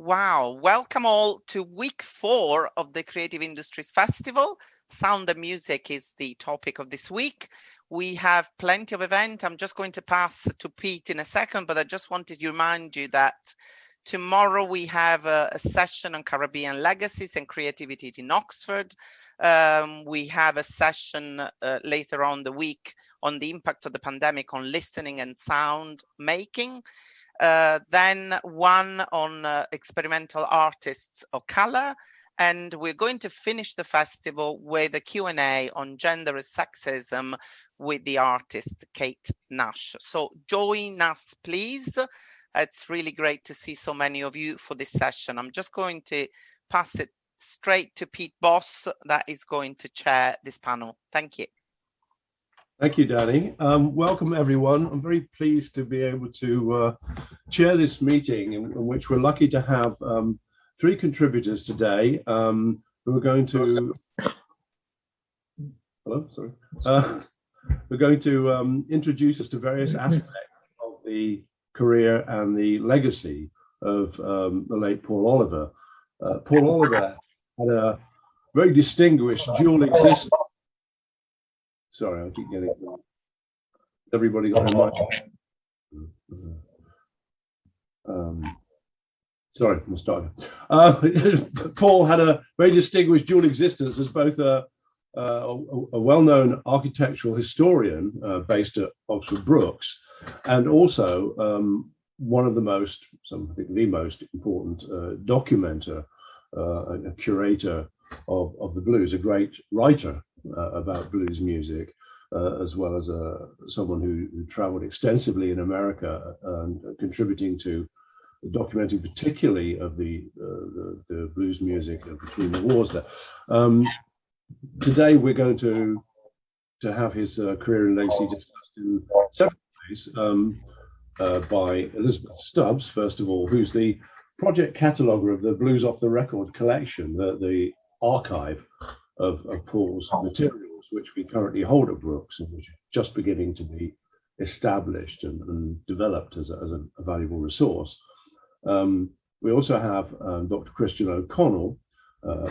Wow, welcome all to week 4 of the Creative Industries Festival. Sound and music is the topic of this week. We have plenty of event. I'm just going to pass to Pete in a second, but I just wanted to remind you that tomorrow we have a session on Caribbean legacies and creativity in Oxford. We have a session later on the week on the impact of the pandemic on listening and sound making. Then one on experimental artists of color, and we're going to finish the festival with a Q&A on gender and sexism with the artist Kate Nash. So join us, please. It's really great to see so many of you for this session. I'm just going to pass it straight to Pete Boss, that is going to chair this panel. Thank you. Thank you, Danny. Welcome, everyone. I'm very pleased to be able to chair this meeting in which we're lucky to have 3 contributors today who are going to... Hello, sorry. We're going to introduce us to various aspects of the career and the legacy of the late Paul Oliver. Paul Oliver had a very distinguished dual existence. Sorry, I keep getting... Everybody got their mic. Sorry, I'm starting. Paul had a very distinguished dual existence as both a well-known architectural historian based at Oxford Brookes, and also one of the most, I think the most important documenter, a curator of the blues, a great writer about blues music, as well as someone who traveled extensively in America and contributing to documenting particularly of the blues music between the wars there. Today we're going to have his career and legacy discussed in several ways by Elizabeth Stubbs, first of all, who's the project cataloguer of the Blues Off the Record collection, the archive of Paul's materials, which we currently hold at Brookes and which are just beginning to be established and developed as a valuable resource. We also have Dr. Christian O'Connell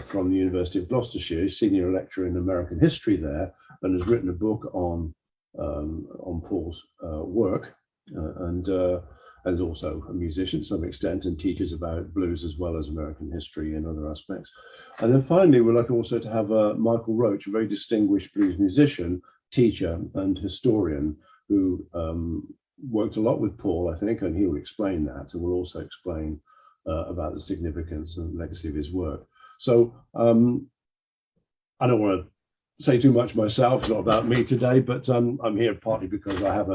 from the University of Gloucestershire, senior lecturer in American history there, and has written a book on Paul's work, and also a musician to some extent, and teaches about blues as well as American history and other aspects. And then finally, we'd like also to have Michael Roach, a very distinguished blues musician, teacher, and historian who worked a lot with Paul, I think, and he will explain that, and will also explain about the significance and legacy of his work. So I don't want to say too much myself. It's not about me today, but I'm here partly because I have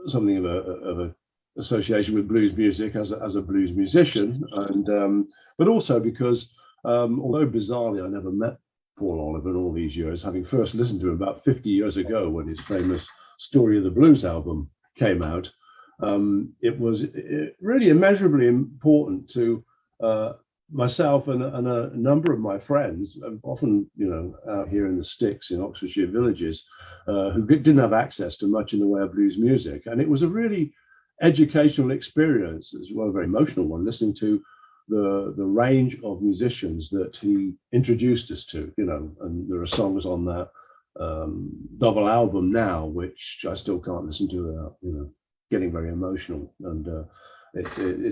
something of a association with blues music as a blues musician, and but also because although bizarrely I never met Paul Oliver in all these years, having first listened to him about 50 years ago when his famous Story of the Blues album came out, it was really immeasurably important to myself and a number of my friends, often out here in the sticks in Oxfordshire villages, who didn't have access to much in the way of blues music. And it was a really educational experience, as well, a very emotional one, listening to the range of musicians that he introduced us to, and there are songs on that double album now which I still can't listen to without getting very emotional, and it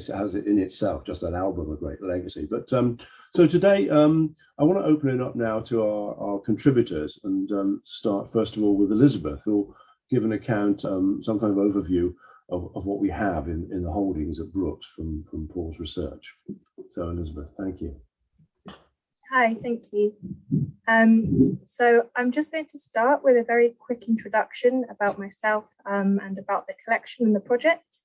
has in itself, just that album, a great legacy. But so today I want to open it up now to our contributors, and start first of all with Elizabeth, who will give an account, some kind of overview of what we have in the holdings at Brookes from Paul's research. So Elizabeth, thank you. Hi, thank you. So I'm just going to start with a very quick introduction about myself and about the collection and the project,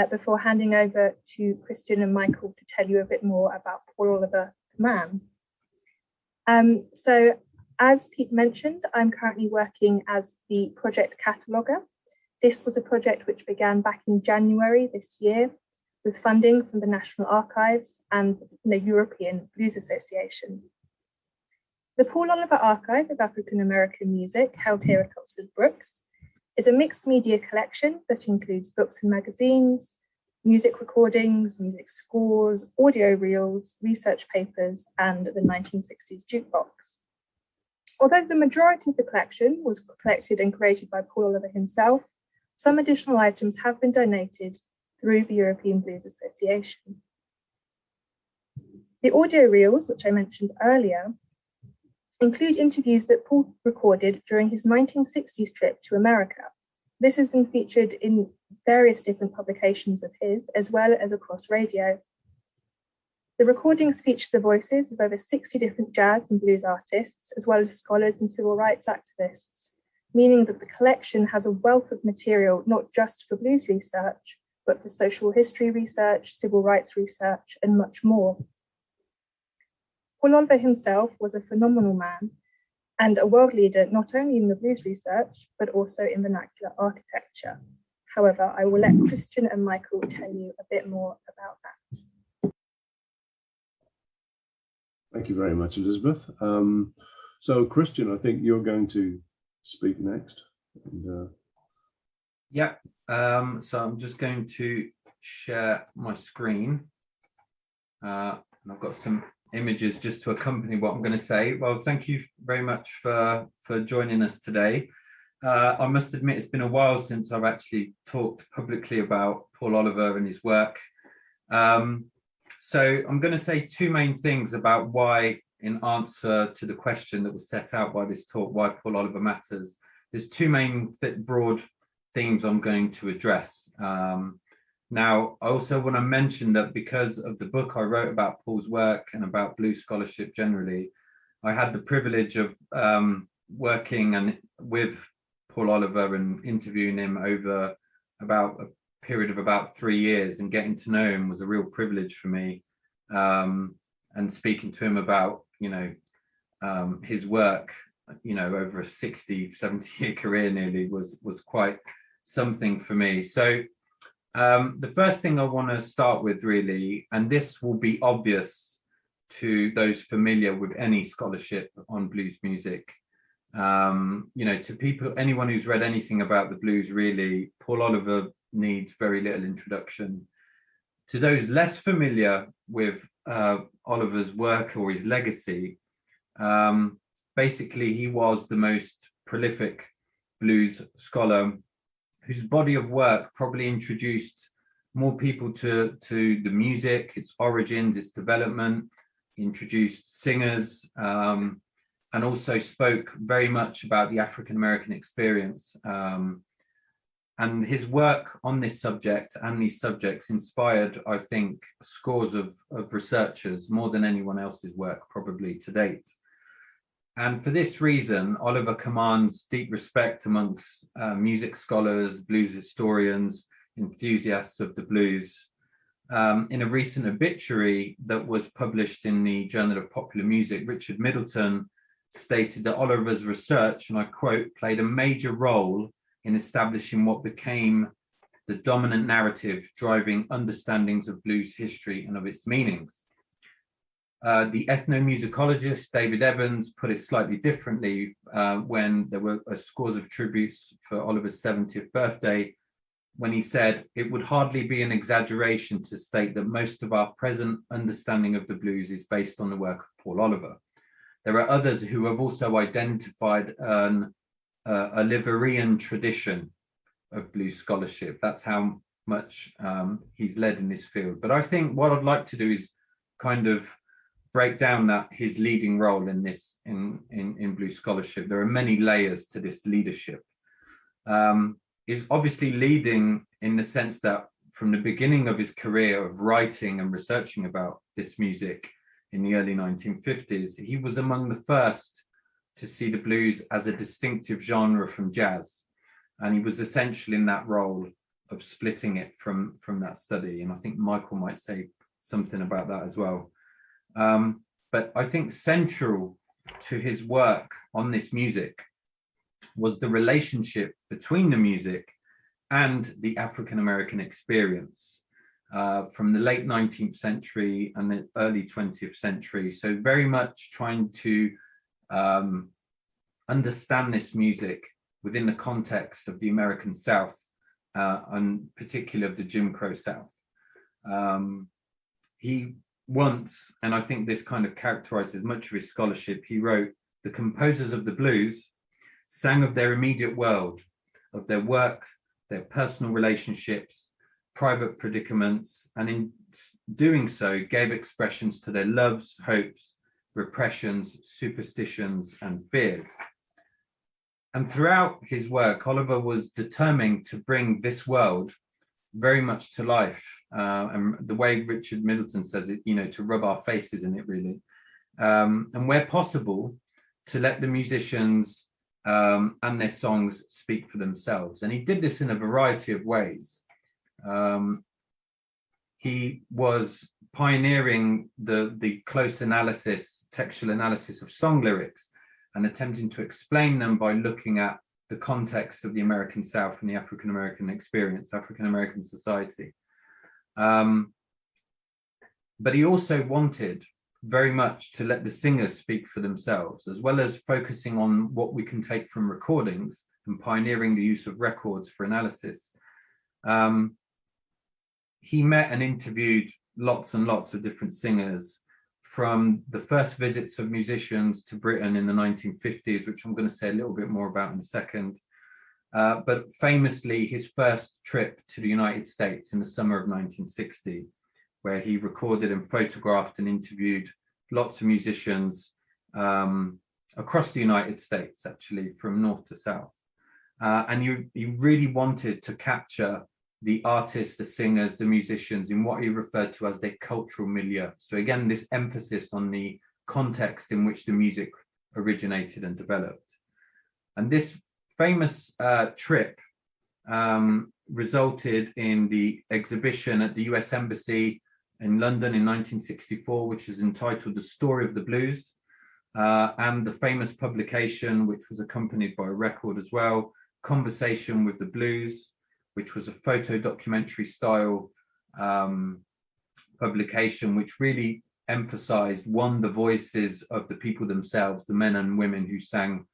before handing over to Christian and Michael to tell you a bit more about Paul Oliver, the man. So as Pete mentioned, I'm currently working as the project cataloguer. This was a project which began back in January this year with funding from the National Archives and the European Blues Association. The Paul Oliver Archive of African American Music, held here at Oxford Brookes, is a mixed media collection that includes books and magazines, music recordings, music scores, audio reels, research papers, and the 1960s jukebox. Although the majority of the collection was collected and created by Paul Oliver himself, some additional items have been donated through the European Blues Association. The audio reels, which I mentioned earlier, include interviews that Paul recorded during his 1960s trip to America. This has been featured in various different publications of his, as well as across radio. The recordings feature the voices of over 60 different jazz and blues artists, as well as scholars and civil rights activists, meaning that the collection has a wealth of material not just for blues research, but for social history research, civil rights research, and much more. Paul Oliver himself was a phenomenal man and a world leader not only in the blues research, but also in vernacular architecture. However, I will let Christian and Michael tell you a bit more about that. Thank you very much, Elizabeth. So Christian, I think you're going to speak next. And, Yeah, so I'm just going to share my screen. And I've got some images just to accompany what I'm going to say. Well, thank you very much for joining us today. I must admit it's been a while since I've actually talked publicly about Paul Oliver and his work. So I'm going to say two main things about why, in answer to the question that was set out by this talk, why Paul Oliver matters. There's two main broad themes I'm going to address. Now, I also want to mention that because of the book I wrote about Paul's work and about blues scholarship generally, I had the privilege of working with Paul Oliver and interviewing him over about a period of about 3 years, and getting to know him was a real privilege for me. And speaking to him about, his work, over a 60, 70-year career nearly was quite something for me. So the first thing I want to start with really, and this will be obvious to those familiar with any scholarship on blues music, to people, anyone who's read anything about the blues really, Paul Oliver needs very little introduction. To those less familiar with Oliver's work or his legacy, basically he was the most prolific blues scholar whose body of work probably introduced more people to the music, its origins, its development, introduced singers, and also spoke very much about the African-American experience. And his work on this subject and these subjects inspired, I think, scores of researchers, more than anyone else's work probably to date. And for this reason, Oliver commands deep respect amongst music scholars, blues historians, enthusiasts of the blues. In a recent obituary that was published in the Journal of Popular Music, Richard Middleton stated that Oliver's research, and I quote, played a major role in establishing what became the dominant narrative driving understandings of blues history and of its meanings. The ethnomusicologist David Evans put it slightly differently when there were scores of tributes for Oliver's 70th birthday, when he said, "It would hardly be an exaggeration to state that most of our present understanding of the blues is based on the work of Paul Oliver. There are others who have also identified an Oliverian tradition of blues scholarship." That's how much he's led in this field. But I think what I'd like to do is kind of break down his leading role in this in blues scholarship. There are many layers to this leadership. Is obviously leading in the sense that from the beginning of his career of writing and researching about this music in the early 1950s, he was among the first to see the blues as a distinctive genre from jazz. And he was essential in that role of splitting it from that study. And I think Michael might say something about that as well. But I think central to his work on this music was the relationship between the music and the African-American experience from the late 19th century and the early 20th century. So very much trying to understand this music within the context of the American South, and particularly of the Jim Crow South. He once, and I think this kind of characterizes much of his scholarship, he wrote, "The composers of the blues sang of their immediate world, of their work, their personal relationships, private predicaments, and in doing so gave expressions to their loves, hopes, repressions, superstitions, and fears." And throughout his work, Oliver was determined to bring this world very much to life. And the way Richard Middleton says it, to rub our faces in it, really. And where possible, to let the musicians and their songs speak for themselves. And he did this in a variety of ways. He was pioneering the close analysis, textual analysis of song lyrics, and attempting to explain them by looking at the context of the American South and the African-American experience, African-American society. But he also wanted very much to let the singers speak for themselves, as well as focusing on what we can take from recordings and pioneering the use of records for analysis. He met and interviewed lots and lots of different singers, from the first visits of musicians to Britain in the 1950s, which I'm going to say a little bit more about in a second. But famously, his first trip to the United States in the summer of 1960, where he recorded and photographed and interviewed lots of musicians across the United States, actually, from north to south. And he really wanted to capture the artists, the singers, the musicians in what he referred to as their cultural milieu. So again, this emphasis on the context in which the music originated and developed. And this famous trip resulted in the exhibition at the US Embassy in London in 1964, which is entitled The Story of the Blues, and the famous publication, which was accompanied by a record as well, Conversation with the Blues, which was a photo documentary style publication, which really emphasized, one, the voices of the people themselves, the men and women who sang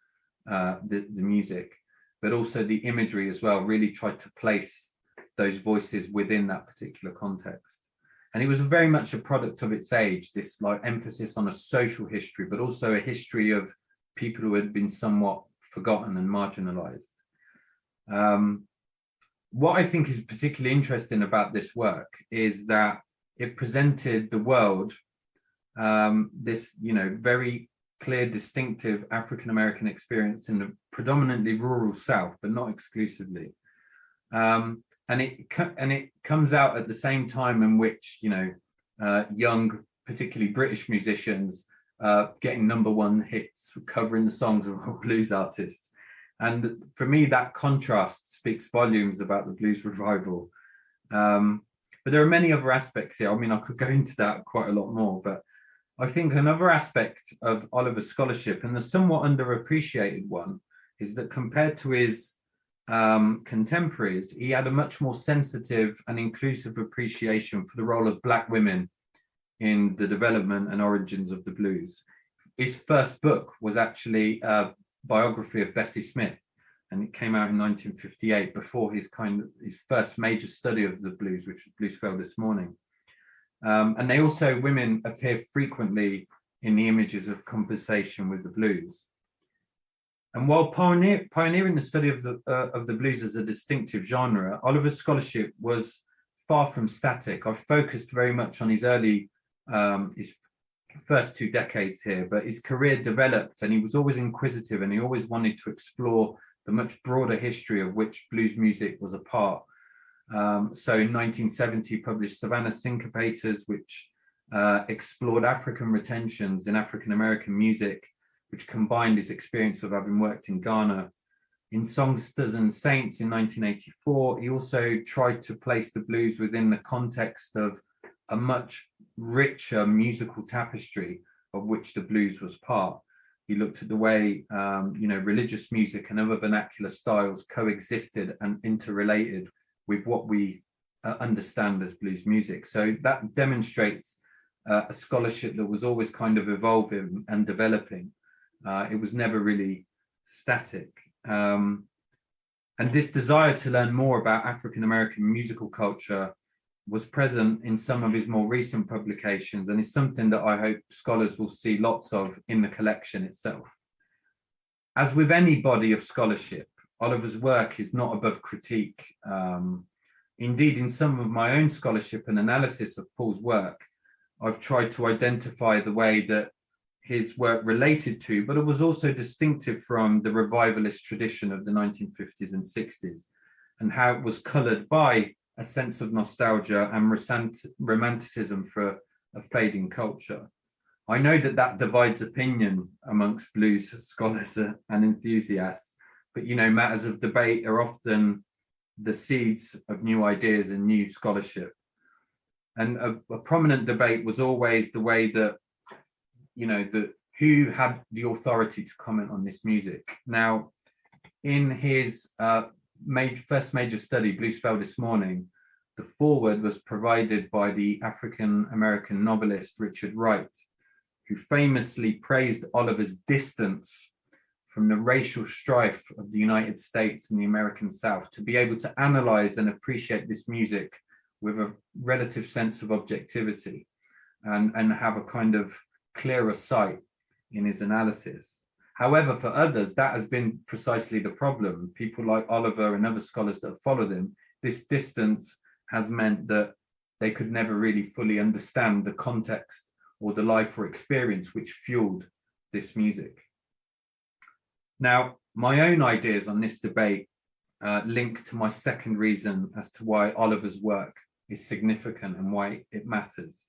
the music, but also the imagery as well, really tried to place those voices within that particular context. And it was very much a product of its age, this like emphasis on a social history, but also a history of people who had been somewhat forgotten and marginalized. What I think is particularly interesting about this work is that it presented the world this, very clear, distinctive African-American experience in the predominantly rural South, but not exclusively. And it comes out at the same time in which, young, particularly British musicians getting #1 hits, covering the songs of blues artists. And for me, that contrast speaks volumes about the blues revival. But there are many other aspects here. I mean, I could go into that quite a lot more, but I think another aspect of Oliver's scholarship, and the somewhat underappreciated one, is that compared to his contemporaries, he had a much more sensitive and inclusive appreciation for the role of Black women in the development and origins of the blues. His first book was actually a biography of Bessie Smith, and it came out in 1958, before his first major study of the blues, which was Blues Fell This Morning. And women appear frequently in the images of conversation with the blues. And while pioneering the study of the blues as a distinctive genre, Oliver's scholarship was far from static. I focused very much on his his first 2 decades here, but his career developed, and he was always inquisitive, and he always wanted to explore the much broader history of which blues music was a part. So in 1970, he published Savannah Syncopators, which explored African retentions in African-American music, which combined his experience of having worked in Ghana. In Songsters and Saints in 1984, he also tried to place the blues within the context of a much richer musical tapestry of which the blues was part. He looked at the way, religious music and other vernacular styles coexisted and interrelated with what we understand as blues music. So that demonstrates a scholarship that was always kind of evolving and developing. It was never really static. And this desire to learn more about African-American musical culture was present in some of his more recent publications, and is something that I hope scholars will see lots of in the collection itself. As with any body of scholarship, Oliver's work is not above critique. Indeed, in some of my own scholarship and analysis of Paul's work, I've tried to identify the way that his work related to, but it was also distinctive from the revivalist tradition of the 1950s and 60s, and how it was coloured by a sense of nostalgia and romanticism for a fading culture. I know that that divides opinion amongst blues scholars and enthusiasts, but matters of debate are often the seeds of new ideas and new scholarship. And a prominent debate was always the way that, who had the authority to comment on this music. Now, in his first major study, Blues Fell This Morning, the foreword was provided by the African-American novelist Richard Wright, who famously praised Oliver's distance from the racial strife of the United States and the American South, to be able to analyze and appreciate this music with a relative sense of objectivity and have a kind of clearer sight in his analysis. However, for others, that has been precisely the problem. People like Oliver and other scholars that have followed him, this distance has meant that they could never really fully understand the context or the life or experience which fueled this music. Now, my own ideas on this debate link to my second reason as to why Oliver's work is significant and why it matters.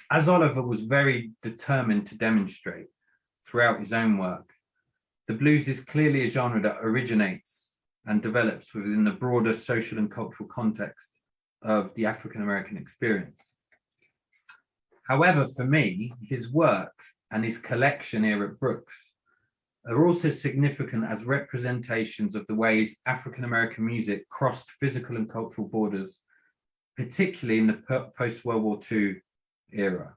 As Oliver was very determined to demonstrate throughout his own work, the blues is clearly a genre that originates and develops within the broader social and cultural context of the African-American experience. However, for me, his work and his collection here at Brookes are also significant as representations of the ways African-American music crossed physical and cultural borders, particularly in the post-World War II era.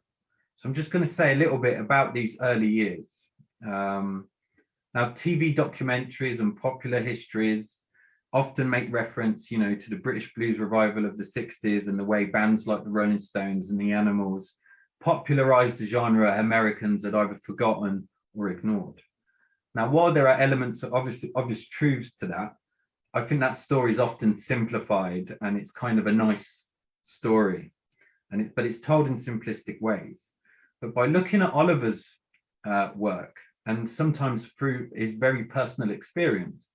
So I'm just going to say a little bit about these early years. Now, TV documentaries and popular histories often make reference, to the British blues revival of the 60s and the way bands like the Rolling Stones and the Animals popularized the genre Americans had either forgotten or ignored. Now, while there are elements of obvious truths to that, I think that story is often simplified and it's kind of a nice story, but it's told in simplistic ways. But by looking at Oliver's work, and sometimes through his very personal experience,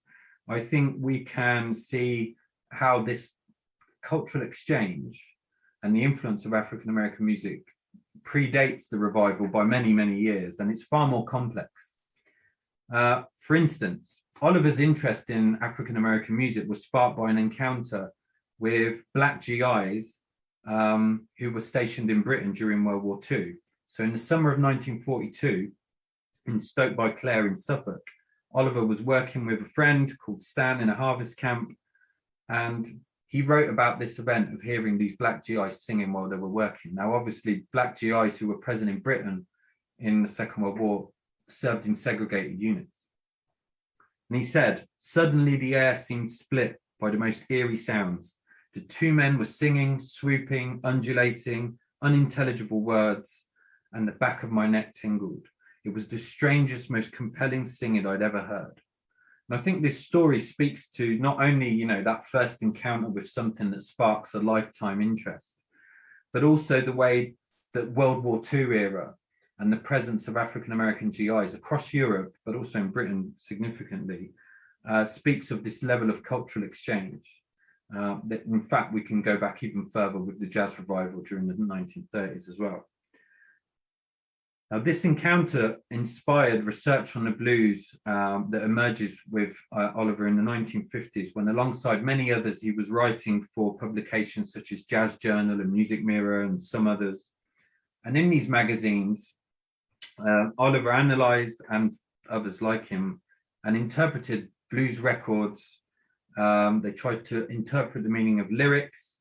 I think we can see how this cultural exchange and the influence of African-American music predates the revival by many, many years, and it's far more complex. For instance, Oliver's interest in African-American music was sparked by an encounter with Black GIs who were stationed in Britain during World War II. So in the summer of 1942, in Stoke-by-Clare in Suffolk, Oliver was working with a friend called Stan in a harvest camp, and he wrote about this event of hearing these Black GIs singing while they were working. Now, obviously, Black GIs who were present in Britain in the Second World War served in segregated units. And he said, "Suddenly the air seemed split by the most eerie sounds. The two men were singing, swooping, undulating, unintelligible words, and the back of my neck tingled. It was the strangest, most compelling singing I'd ever heard." And I think this story speaks to not only, that first encounter with something that sparks a lifetime interest, but also the way that World War II era and the presence of African-American GIs across Europe, but also in Britain significantly, speaks of this level of cultural exchange. That in fact, we can go back even further with the jazz revival during the 1930s as well. Now, this encounter inspired research on the blues that emerges with Oliver in the 1950s, when alongside many others, he was writing for publications such as Jazz Journal and Music Mirror and some others. And in these magazines, Oliver analyzed, and others like him, and interpreted blues records. They tried to interpret the meaning of lyrics,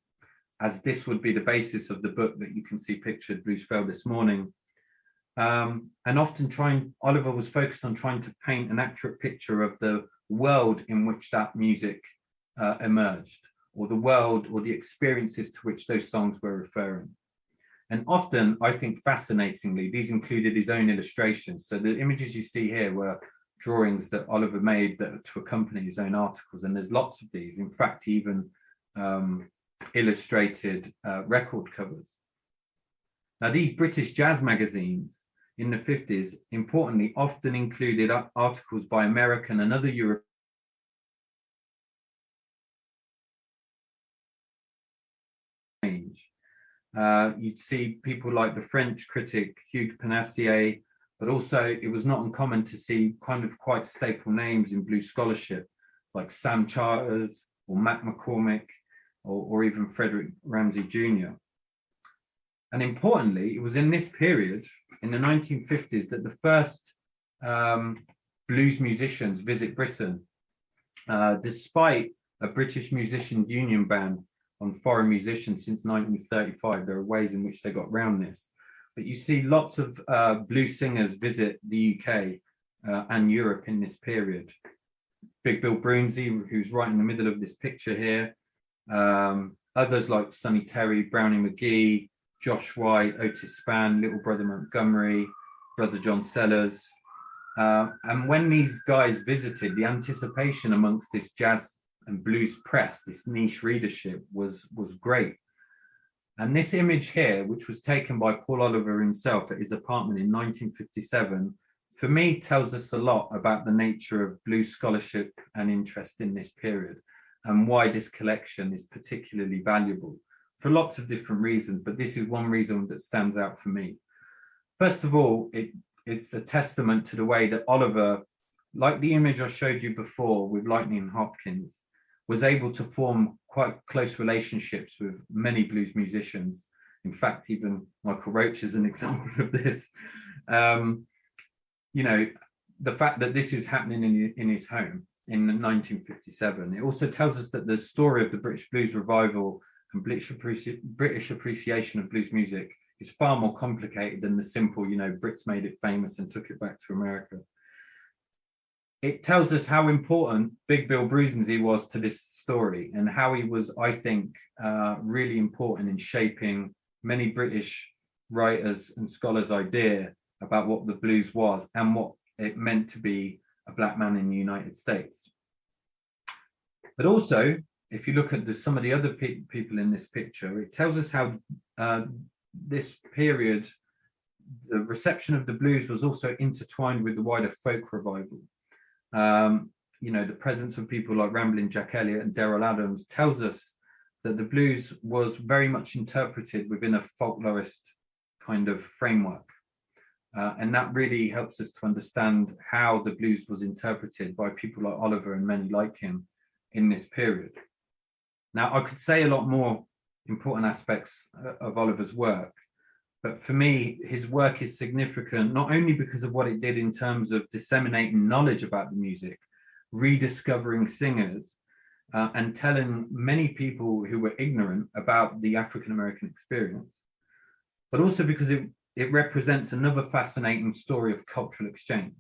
as this would be the basis of the book that you can see pictured, Blues Fell This Morning. And often Oliver was focused on trying to paint an accurate picture of the world in which that music emerged, or the world or the experiences to which those songs were referring. And often, I think fascinatingly, these included his own illustrations. So the images you see here were drawings that Oliver made to accompany his own articles. And there's lots of these. In fact, he even illustrated record covers. Now, these British jazz magazines in the 50s, importantly, often included articles by American and other European range. You'd see people like the French critic Hugues Panassier, but also it was not uncommon to see kind of quite staple names in blues scholarship, like Sam Charters or Mac McCormick, or even Frederick Ramsey Jr. And importantly, it was in this period, in the 1950s, that the first blues musicians visit Britain, despite a British musician union ban on foreign musicians since 1935. There are ways in which they got around this. But you see lots of blues singers visit the UK and Europe in this period. Big Bill Broomsey, who's right in the middle of this picture here. Others like Sonny Terry, Brownie McGee, Josh White, Otis Spann, Little Brother Montgomery, Brother John Sellers. And when these guys visited, the anticipation amongst this jazz and blues press, this niche readership, was great. And this image here, which was taken by Paul Oliver himself at his apartment in 1957, for me tells us a lot about the nature of blues scholarship and interest in this period, and why this collection is particularly valuable for lots of different reasons, but this is one reason that stands out for me. First of all, it's a testament to the way that Oliver, like the image I showed you before with Lightning Hopkins, was able to form quite close relationships with many blues musicians. In fact, even Michael Roach is an example of this. You know, the fact that this is happening in his home in 1957, it also tells us that the story of the British blues revival and British appreciation of blues music is far more complicated than the simple, you know, Brits made it famous and took it back to America. It tells us how important Big Bill Broomsey was to this story, and how he was, I think, really important in shaping many British writers and scholars' idea about what the blues was and what it meant to be a black man in the United States. But also, if you look at some of the other people in this picture, it tells us how this period, the reception of the blues was also intertwined with the wider folk revival. You know, the presence of people like Ramblin' Jack Elliott and Daryl Adams tells us that the blues was very much interpreted within a folklorist kind of framework. And that really helps us to understand how the blues was interpreted by people like Oliver and many like him in this period. Now, I could say a lot more important aspects of Oliver's work, but for me, his work is significant, not only because of what it did in terms of disseminating knowledge about the music, rediscovering singers, and telling many people who were ignorant about the African-American experience, but also because it represents another fascinating story of cultural exchange.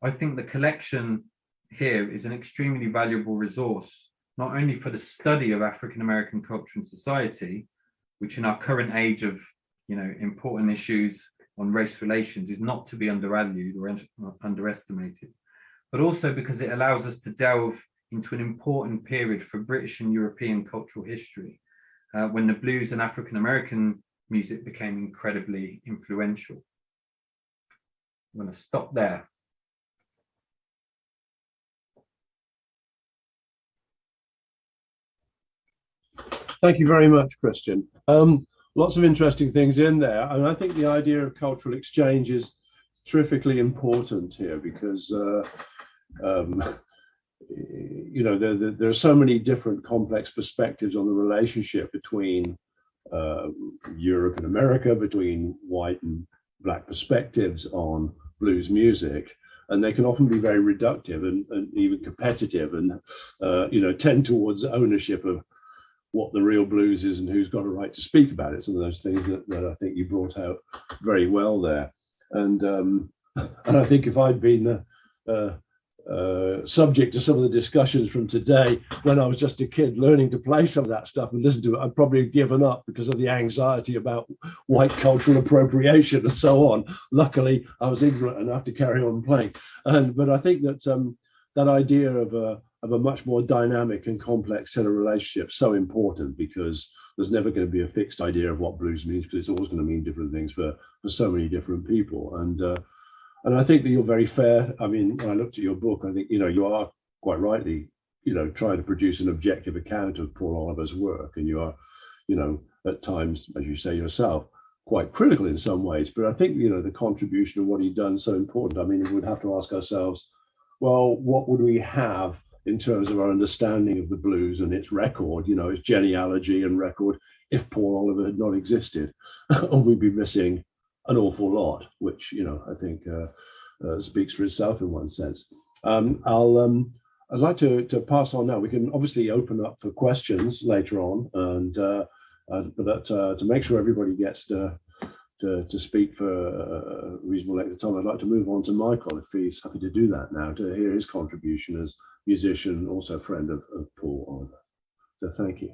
I think the collection here is an extremely valuable resource, not only for the study of African-American culture and society, which in our current age of, you know, important issues on race relations is not to be undervalued or underestimated, but also because it allows us to delve into an important period for British and European cultural history, when the blues and African-American music became incredibly influential. I'm going to stop there. Thank you very much, Christian. Lots of interesting things in there. And I think the idea of cultural exchange is terrifically important here because, you know, there are so many different complex perspectives on the relationship between Europe and America, between white and black perspectives on blues music, and they can often be very reductive and even competitive, and you know, tend towards ownership of what the real blues is and who's got a right to speak about it. Some of those things that I think you brought out very well there, and I think if I'd been subject to some of the discussions from today. When I was just a kid learning to play some of that stuff and listen to it, I'd probably have given up because of the anxiety about white cultural appropriation and so on. Luckily, I was ignorant enough to carry on playing. But I think that that idea of a much more dynamic and complex set of relationships so important, because there's never going to be a fixed idea of what blues means, because it's always going to mean different things for so many different people. And I think that you're very fair. I mean, when I looked at your book, I think, you are quite rightly, trying to produce an objective account of Paul Oliver's work. And you are, at times, as you say yourself, quite critical in some ways. But I think, the contribution of what he'd done is so important. I mean, we would have to ask ourselves, well, what would we have in terms of our understanding of the blues and its record, its genealogy and record, if Paul Oliver had not existed? And we'd be missing an awful lot, which I think speaks for itself in one sense. I'd like to pass on now. We can obviously open up for questions later on, and but to make sure everybody gets to speak for a reasonable length of time, I'd like to move on to Michael, if he's happy to do that now, to hear his contribution as musician and also friend of Paul Oliver. So thank you.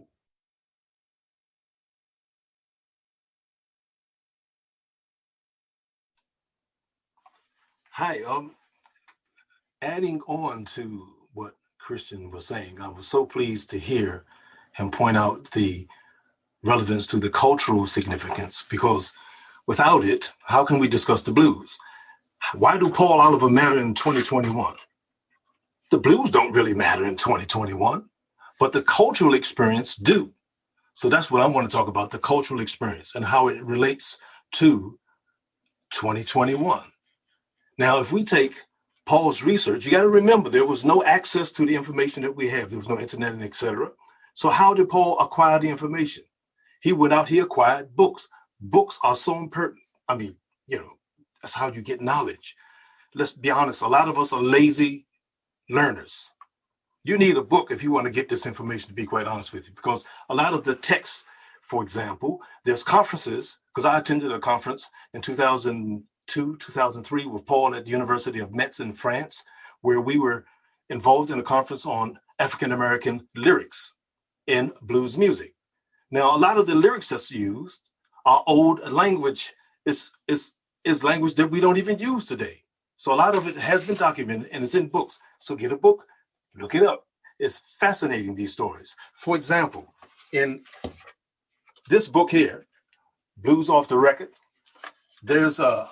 Hi, adding on to what Christian was saying, I was so pleased to hear him point out the relevance to the cultural significance, because without it, how can we discuss the blues? Why do Paul Oliver matter in 2021? The blues don't really matter in 2021, but the cultural experience do. So that's what I want to talk about, the cultural experience and how it relates to 2021. Now, if we take Paul's research, you got to remember there was no access to the information that we have. There was no internet and et cetera. So how did Paul acquire the information? He went out, he acquired books. Books are so important. I mean, that's how you get knowledge. Let's be honest, a lot of us are lazy learners. You need a book if you want to get this information, to be quite honest with you, because a lot of the texts, for example, there's conferences, because I attended a conference in 2002, 2003 with Paul at the University of Metz in France, where we were involved in a conference on African-American lyrics in blues music. Now, a lot of the lyrics that's used are old language, is language that we don't even use today. So a lot of it has been documented and it's in books. So get a book, look it up. It's fascinating, these stories. For example, in this book here, Blues Off the Record, there's a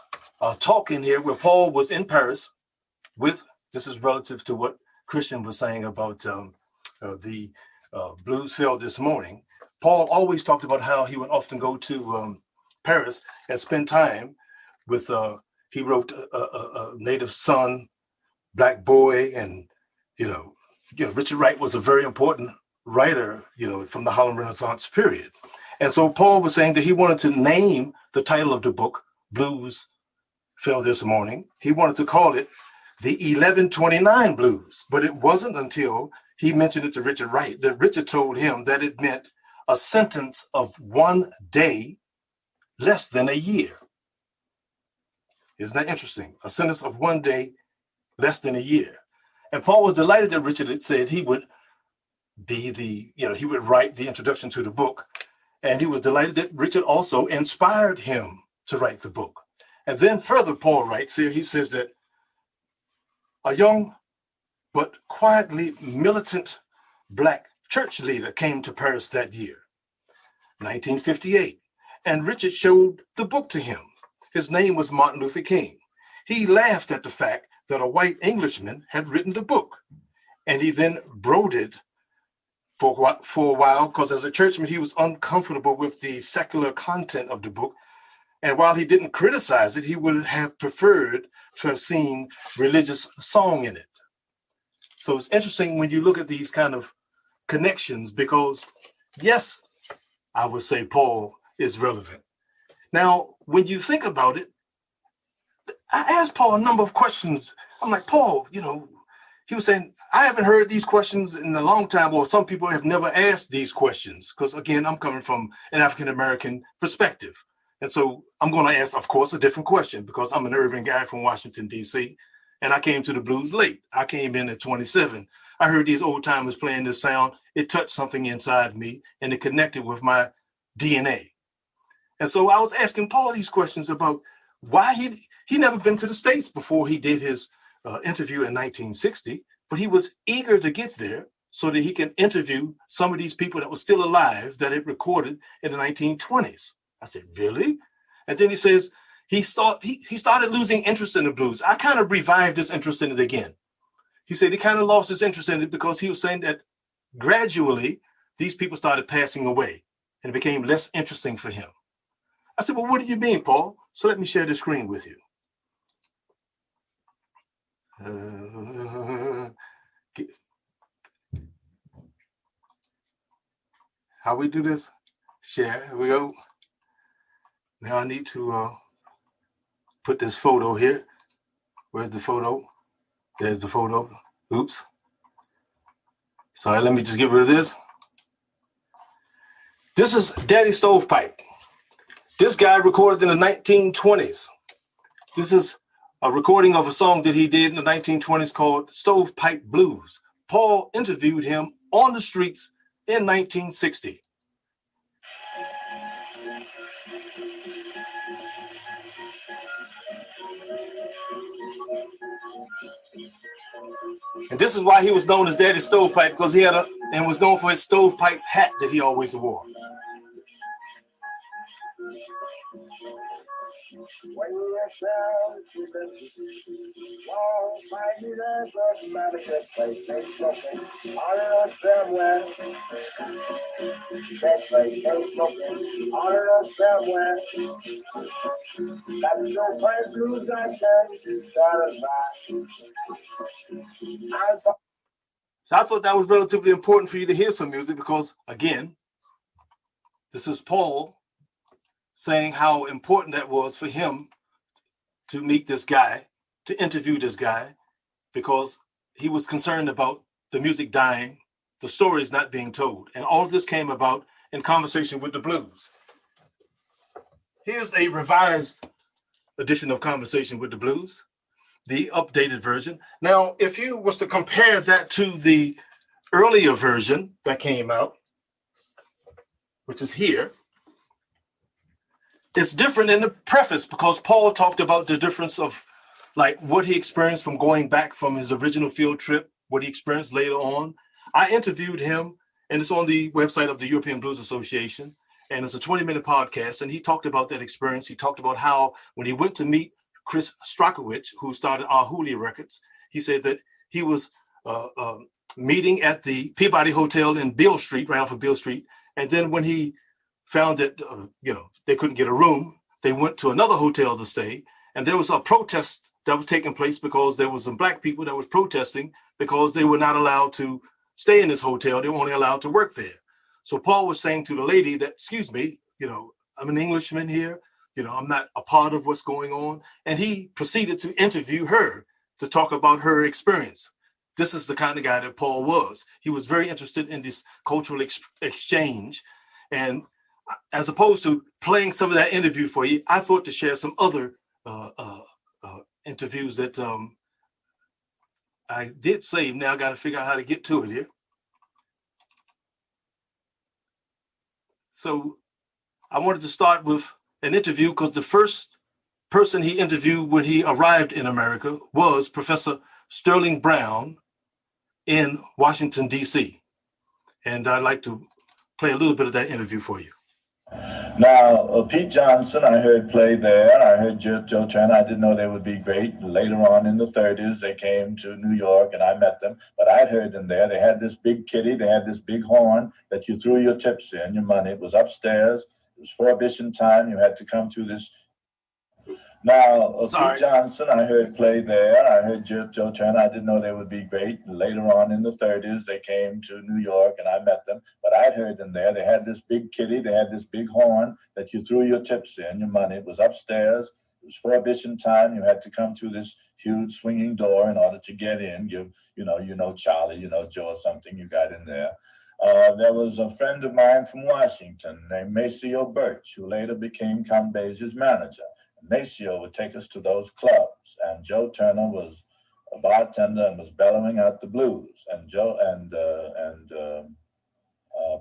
talk in here where Paul was in Paris with, this is relative to what Christian was saying about the blues fell this morning. Paul always talked about how he would often go to Paris and spend time with, he wrote a Native Son, Black Boy, and, Richard Wright was a very important writer, from the Harlem Renaissance period. And so Paul was saying that he wanted to name the title of the book, Blues Fell This Morning. He wanted to call it the 1129 Blues, but it wasn't until he mentioned it to Richard Wright that Richard told him that it meant a sentence of 1 day, less than a year. Isn't that interesting? A sentence of 1 day, less than a year. And Paul was delighted that Richard had said he would be he would write the introduction to the book. And he was delighted that Richard also inspired him to write the book. And then further, Paul writes here, he says that a young but quietly militant Black church leader came to Paris that year, 1958, and Richard showed the book to him. His name was Martin Luther King. He laughed at the fact that a white Englishman had written the book, and he then brooded for a while, because as a churchman, he was uncomfortable with the secular content of the book. And while he didn't criticize it, he would have preferred to have seen religious song in it. So it's interesting when you look at these kind of connections, because yes, I would say Paul is relevant. Now, when you think about it, I asked Paul a number of questions. I'm like, Paul, he was saying, I haven't heard these questions in a long time, or some people have never asked these questions, because again, I'm coming from an African-American perspective. And so I'm going to ask, of course, a different question, because I'm an urban guy from Washington, D.C. and I came to the blues late. I came in at 27. I heard these old timers playing this sound. It touched something inside me, and it connected with my DNA. And so I was asking Paul these questions about why he never been to the States before he did his interview in 1960, but he was eager to get there so that he can interview some of these people that were still alive that had recorded in the 1920s. I said, really? And then he says he started losing interest in the blues. I kind of revived his interest in it again. He said he kind of lost his interest in it because he was saying that gradually these people started passing away and it became less interesting for him. I said, well, what do you mean, Paul? So let me share the screen with you. How we do this? Share, here we go. Now I need to put this photo here. Where's the photo? There's the photo. Oops. Sorry, let me just get rid of this. This is Daddy Stovepipe. This guy recorded in the 1920s. This is a recording of a song that he did in the 1920s called Stovepipe Blues. Paul interviewed him on the streets in 1960. And this is why he was known as Daddy Stovepipe, because he had and was known for his stovepipe hat that he always wore. When you sound to the long mighty there's a magic place they smoking. I don't know somewhere. That place they smoking. I don't know somewhere. That's no place blues I can satisfy. So I thought that was relatively important for you to hear some music because, again, this is Paul saying how important that was for him to meet this guy, to interview this guy, because he was concerned about the music dying, the stories not being told. And all of this came about in Conversation with the Blues. Here's a revised edition of Conversation with the Blues, the updated version. Now, if you was to compare that to the earlier version that came out, which is here, it's different in the preface because Paul talked about the difference of like what he experienced from going back from his original field trip, what he experienced later on. I interviewed him, and it's on the website of the European Blues Association, and it's a 20-minute podcast, and he talked about that experience. He talked about how when he went to meet Chris Strakowicz, who started Ahuli Records, he said that he was meeting at the Peabody Hotel in Beale Street, right off of Beale Street, and then when he found that they couldn't get a room, they went to another hotel to stay, and there was a protest that was taking place because there was some black people that was protesting because they were not allowed to stay in this hotel. They were only allowed to work there. So Paul was saying to the lady that, excuse me, I'm an Englishman here, I'm not a part of what's going on. And he proceeded to interview her to talk about her experience. This is the kind of guy that Paul was. He was very interested in this cultural exchange. And as opposed to playing some of that interview for you, I thought to share some other interviews that I did save. Now I got to figure out how to get to it here. So I wanted to start with an interview because the first person he interviewed when he arrived in America was Professor Sterling Brown in Washington, D.C. And I'd like to play a little bit of that interview for you. Now, Pete Johnson, I heard play there. I heard Joe Turner. I didn't know they would be great. Later on in the 30s, they came to New York and I met them. But I'd heard them there. They had this big kitty. They had this big horn that you threw your tips in, your money. It was upstairs. It was Prohibition time. You had to come through this. Now, Pete Johnson, I heard play there. I heard Joe Turner. I didn't know they would be great. Later on in the 30s, they came to New York and I met them. But I'd heard them there. They had this big kitty. They had this big horn that you threw your tips in, your money. It was upstairs. It was Prohibition time. You had to come through this huge swinging door in order to get in. Charlie, Joe or something. You got in there. There was a friend of mine from Washington named Maceo Birch, who later became Count Basie's manager. Maceo would take us to those clubs, and Joe Turner was a bartender, and was bellowing out the blues. And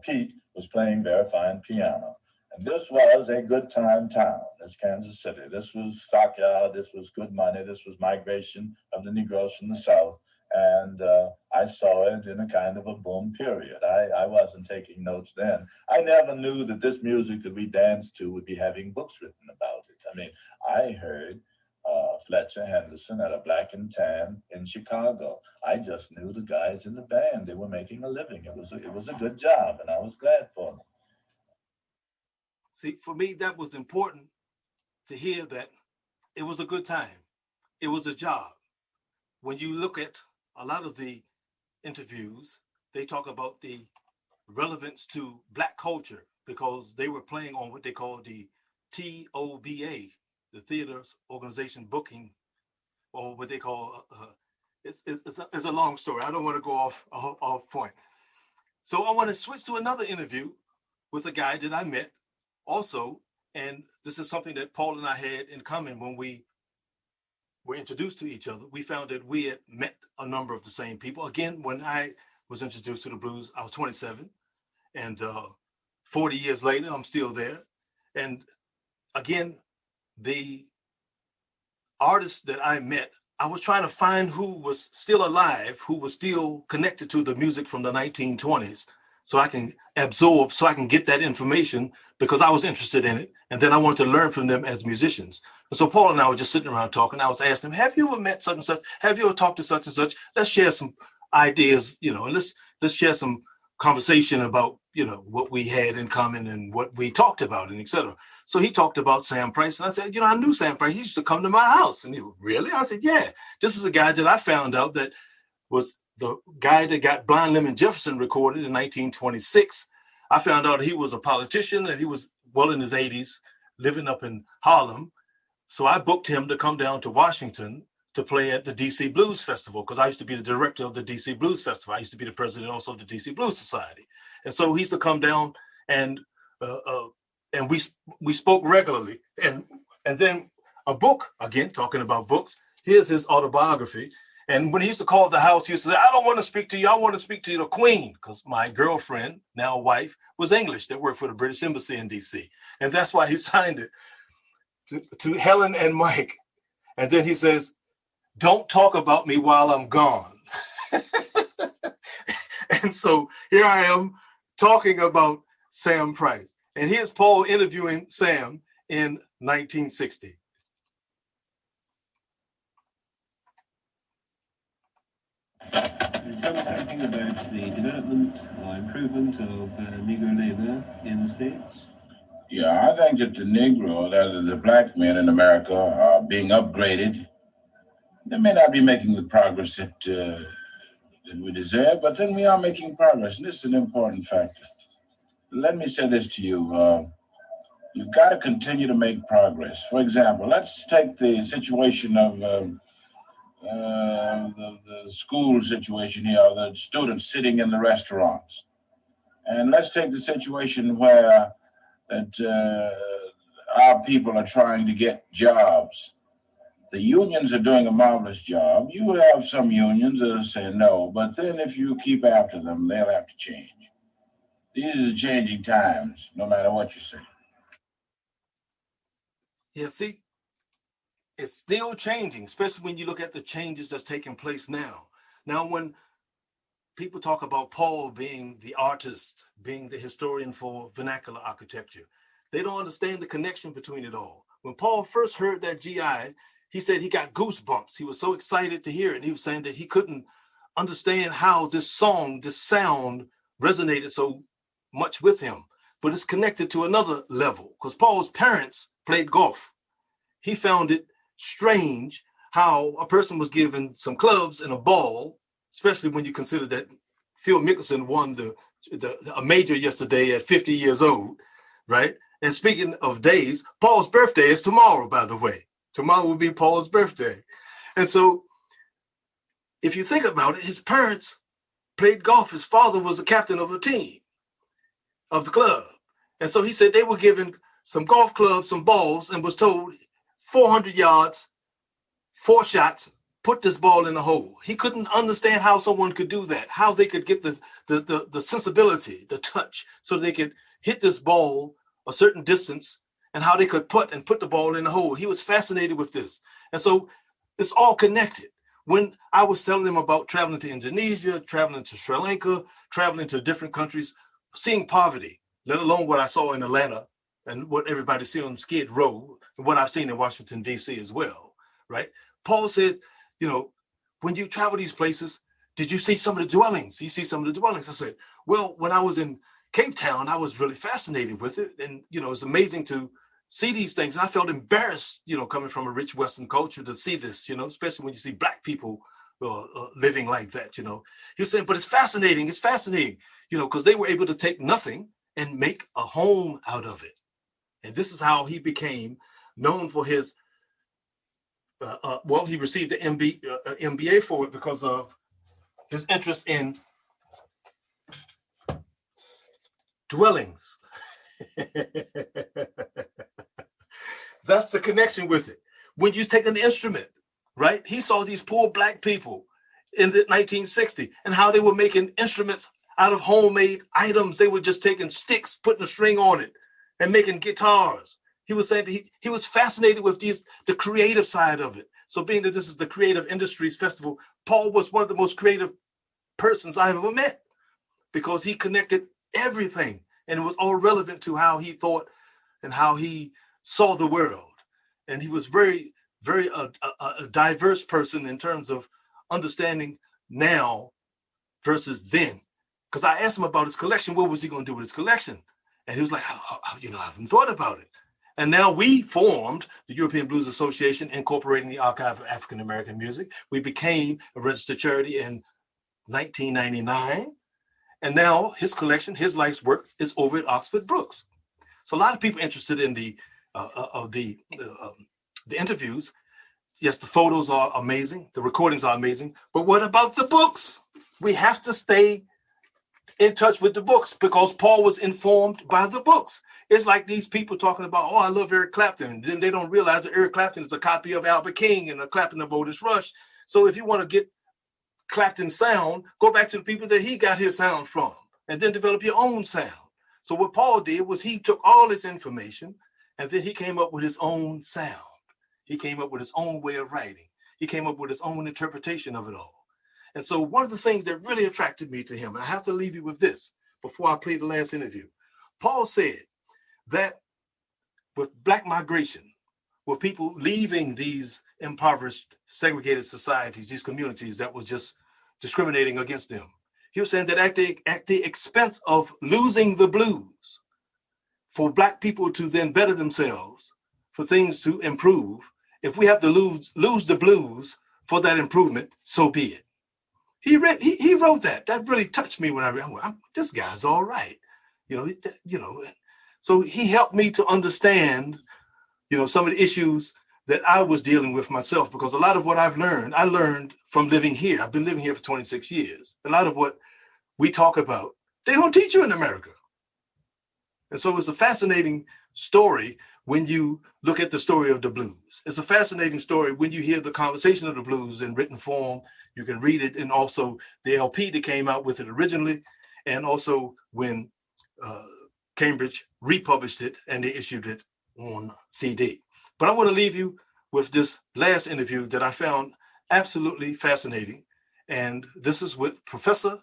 Pete was playing very fine piano. And this was a good time town, this Kansas City. This was stockyard, this was good money, this was migration of the Negroes from the South. And I saw it in a kind of a boom period. I wasn't taking notes then. I never knew that this music that we danced to would be having books written about it. I mean, I heard Fletcher Henderson at a Black and Tan in Chicago. I just knew the guys in the band. They were making a living. It was a good job, and I was glad for them. See, for me, that was important to hear that it was a good time. It was a job. When you look at a lot of the interviews, they talk about the relevance to Black culture because they were playing on what they call the TOBA, the Theaters Organization Booking, or what they call, it's a long story. I don't want to go off point. So I want to switch to another interview with a guy that I met also, and this is something that Paul and I had in common when we were introduced to each other. We found that we had met a number of the same people. Again, when I was introduced to the blues, I was 27, and 40 years later, I'm still there. And again, the artists that I met, I was trying to find who was still alive, who was still connected to the music from the 1920s, so I can absorb, so I can get that information because I was interested in it. And then I wanted to learn from them as musicians. And so Paul and I were just sitting around talking. I was asking him, have you ever met such and such? Have you ever talked to such and such? Let's share some ideas, and let's share some conversation about, what we had in common and what we talked about and et cetera. So he talked about Sam Price. And I said, I knew Sam Price. He used to come to my house. And he, really? I said, yeah, this is a guy that I found out that was the guy that got Blind Lemon Jefferson recorded in 1926. I found out he was a politician and he was well in his 80s, living up in Harlem. So I booked him to come down to Washington to play at the DC Blues Festival, because I used to be the director of the DC Blues Festival. I used to be the president also of the DC Blues Society. And so he used to come down and we spoke regularly. And then a book, again, talking about books, here's his autobiography. And when he used to call the house, he used to say, I don't want to speak to you. I want to speak to the Queen, because my girlfriend, now wife, was English that worked for the British Embassy in DC. And that's why he signed it to Helen and Mike. And then he says, don't talk about me while I'm gone. And so here I am talking about Sam Price. And here's Paul interviewing Sam in 1960. Tell us anything about the development or improvement of Negro labor in the States? Yeah, I think that the Negro, that is the black men in America, are being upgraded. They may not be making the progress that we deserve, but then we are making progress, and this is an important factor. Let me say this to you. You've got to continue to make progress. For example, let's take the situation of the school situation here, the students sitting in the restaurants. And let's take the situation where our people are trying to get jobs. The unions are doing a marvelous job. You have some unions that are saying no, but then if you keep after them, they'll have to change. These are changing times, no matter what you say. Yeah, see, it's still changing, especially when you look at the changes that's taking place now. Now, when people talk about Paul being the artist, being the historian for vernacular architecture, they don't understand the connection between it all. When Paul first heard that GI, he said he got goosebumps. He was so excited to hear it. He was saying that he couldn't understand how this song, this sound resonated so much with him. But it's connected to another level, because Paul's parents played golf. He found it strange how a person was given some clubs and a ball, especially when you consider that Phil Mickelson won a major yesterday at 50 years old, right? And speaking of days, Paul's birthday is tomorrow, by the way. Tomorrow will be Paul's birthday. And so if you think about it, his parents played golf. His father was the captain of the team, of the club. And so he said they were given some golf clubs, some balls, and was told 400 yards, 4 shots, put this ball in the hole. He couldn't understand how someone could do that, how they could get the sensibility, the touch, so they could hit this ball a certain distance, and how they could put the ball in the hole. He was fascinated with this. And so it's all connected. When I was telling them about traveling to Indonesia, traveling to Sri Lanka, traveling to different countries, seeing poverty, let alone what I saw in Atlanta and what everybody see on Skid Row, and what I've seen in Washington, D.C. as well, right? Paul said, you know, when you travel these places, did you see some of the dwellings? You see some of the dwellings. I said, well, when I was in Cape Town, I was really fascinated with it. And, you know, it's amazing to see these things. And I felt embarrassed, you know, coming from a rich Western culture to see this, you know, especially when you see Black people living like that, you know. He was saying, but it's fascinating, you know, because they were able to take nothing and make a home out of it. And this is how he became known for his, well, he received the MBA for it because of his interest in dwellings. That's the connection with it. When you take an instrument, right? He saw these poor Black people in the 1960s and how they were making instruments out of homemade items. They were just taking sticks, putting a string on it, and making guitars. He was saying he was fascinated with the creative side of it. So being that this is the Creative Industries Festival, Paul was one of the most creative persons I've ever met because he connected everything and it was all relevant to how he thought and how he saw the world. And he was very, very a diverse person in terms of understanding now versus then. Because I asked him about his collection, what was he going to do with his collection? And he was like, you know, I haven't thought about it. And now we formed the European Blues Association, incorporating the Archive of African American Music. We became a registered charity in 1999. And now his collection, his life's work, is over at Oxford Brookes. So a lot of people interested in the interviews. Yes, the photos are amazing. The recordings are amazing. But what about the books? We have to stay in touch with the books because Paul was informed by the books. It's like these people talking about, oh, I love Eric Clapton. And then they don't realize that Eric Clapton is a copy of Albert King and a Clapton of Otis Rush. So if you want to get Clapton's sound, go back to the people that he got his sound from and then develop your own sound. So what Paul did was he took all this information and then he came up with his own sound. He came up with his own way of writing. He came up with his own interpretation of it all. And so one of the things that really attracted me to him, and I have to leave you with this before I play the last interview. Paul said that with Black migration, with people leaving these impoverished, segregated societies, these communities that was just discriminating against them, he was saying that at the expense of losing the blues, for Black people to then better themselves, for things to improve, if we have to lose the blues for that improvement, so be it. He wrote that. That really touched me when I read. This guy's all right, you know. So he helped me to understand, you know, some of the issues that I was dealing with myself, because a lot of what I learned from living here. I've been living here for 26 years. A lot of what we talk about, they don't teach you in America. And so it's a fascinating story when you look at the story of the blues. It's a fascinating story when you hear the conversation of the blues in written form. You can read it, and also the LP that came out with it originally, and also when Cambridge republished it and they issued it on CD. But I want to leave you with this last interview that I found absolutely fascinating. And this is with Professor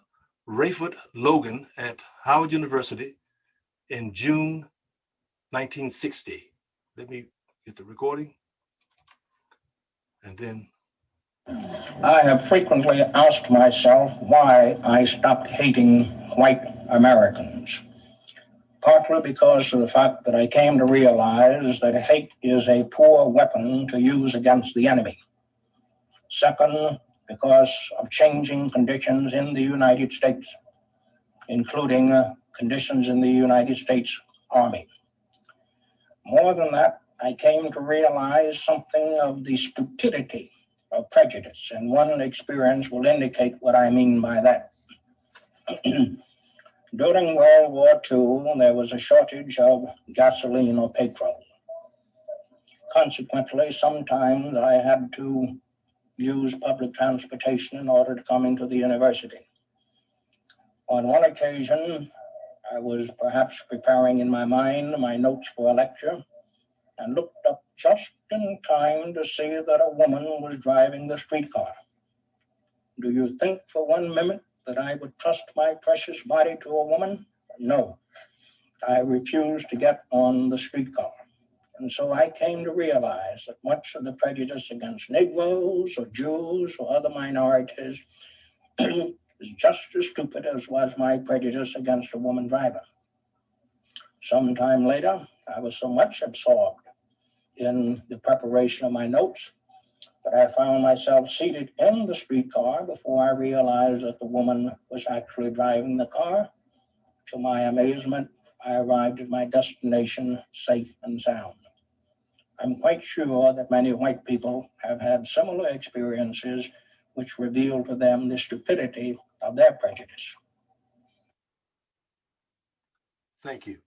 Rayford Logan at Howard University in June 1960. Let me get the recording. And then. I have frequently asked myself why I stopped hating white Americans. Partly because of the fact that I came to realize that hate is a poor weapon to use against the enemy. Second, because of changing conditions in the United States, including conditions in the United States Army. More than that, I came to realize something of the stupidity of prejudice, and one experience will indicate what I mean by that. During World War II, there was a shortage of gasoline or petrol. Consequently, sometimes I had to use public transportation in order to come into the university. On one occasion, I was perhaps preparing in my mind my notes for a lecture and looked up just in time to see that a woman was driving the streetcar. Do you think for 1 minute that I would trust my precious body to a woman? No, I refused to get on the streetcar. And so I came to realize that much of the prejudice against Negroes or Jews or other minorities is just as stupid as was my prejudice against a woman driver. Sometime later, I was so much absorbed in the preparation of my notes that I found myself seated in the streetcar before I realized that the woman was actually driving the car. To my amazement, I arrived at my destination safe and sound. I'm quite sure that many white people have had similar experiences which reveal to them the stupidity of their prejudice. Thank you.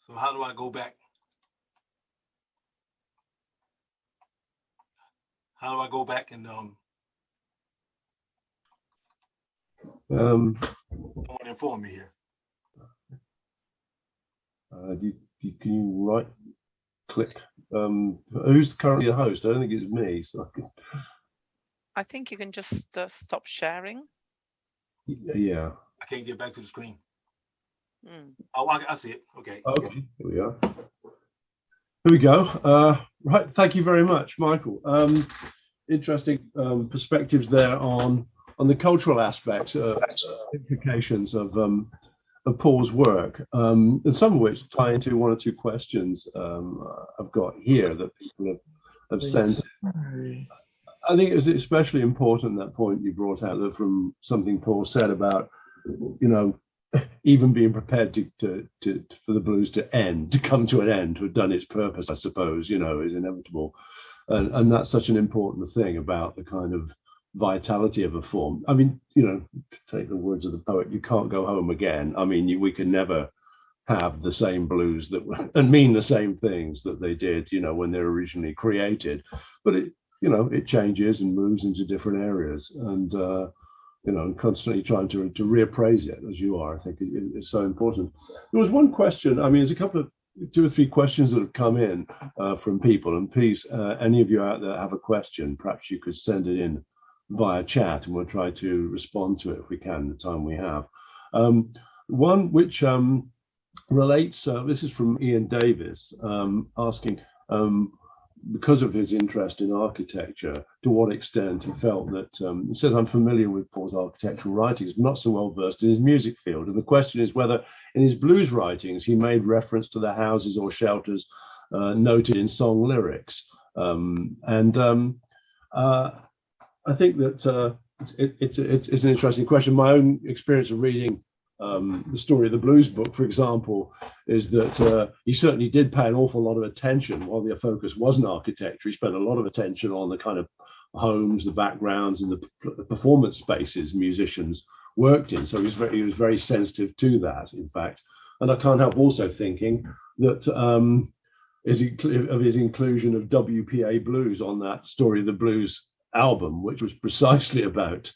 So how do I go back? How do I go back and I want to inform me here. Can you right click? Who's currently the host? I don't think it's me. So I think you can just stop sharing. yeah. I can't get back to the screen. Mm. Oh, I see it. Okay. Okay, here we are. Here we go. Right, thank you very much, Michael. Interesting perspectives there on the cultural aspects, implications of Paul's work, and some of which tie into one or two questions I've got here that people have sent. I think it was especially important, that point you brought out, that from something Paul said about, you know, even being prepared to for the blues to come to an end, to have done its purpose, I suppose, you know, is inevitable. And that's such an important thing about the kind of vitality of a form. I mean, you know, to take the words of the poet, you can't go home again. I mean, we can never have the same blues that and mean the same things that they did, you know, when they're originally created. But it, you know, it changes and moves into different areas, and you know, constantly trying to reappraise it, as you are. I think it's so important. There was one question. I mean, there's a couple of 2 or 3 questions that have come in from people, and please, any of you out there have a question, perhaps you could send it in via chat, and we'll try to respond to it if we can, the time we have. One which relates, this is from Ian Davis, asking, because of his interest in architecture, to what extent he felt that, he says, I'm familiar with Paul's architectural writings, but not so well versed in his music field. And the question is whether in his blues writings he made reference to the houses or shelters noted in song lyrics. I think that it's an interesting question. My own experience of reading the Story of the Blues book, for example, is that he certainly did pay an awful lot of attention. While the focus wasn't architecture, he spent a lot of attention on the kind of homes, the backgrounds, and the performance spaces musicians worked in. So he was very sensitive to that, in fact. And I can't help also thinking that of his inclusion of WPA Blues on that Story of the Blues album, which was precisely about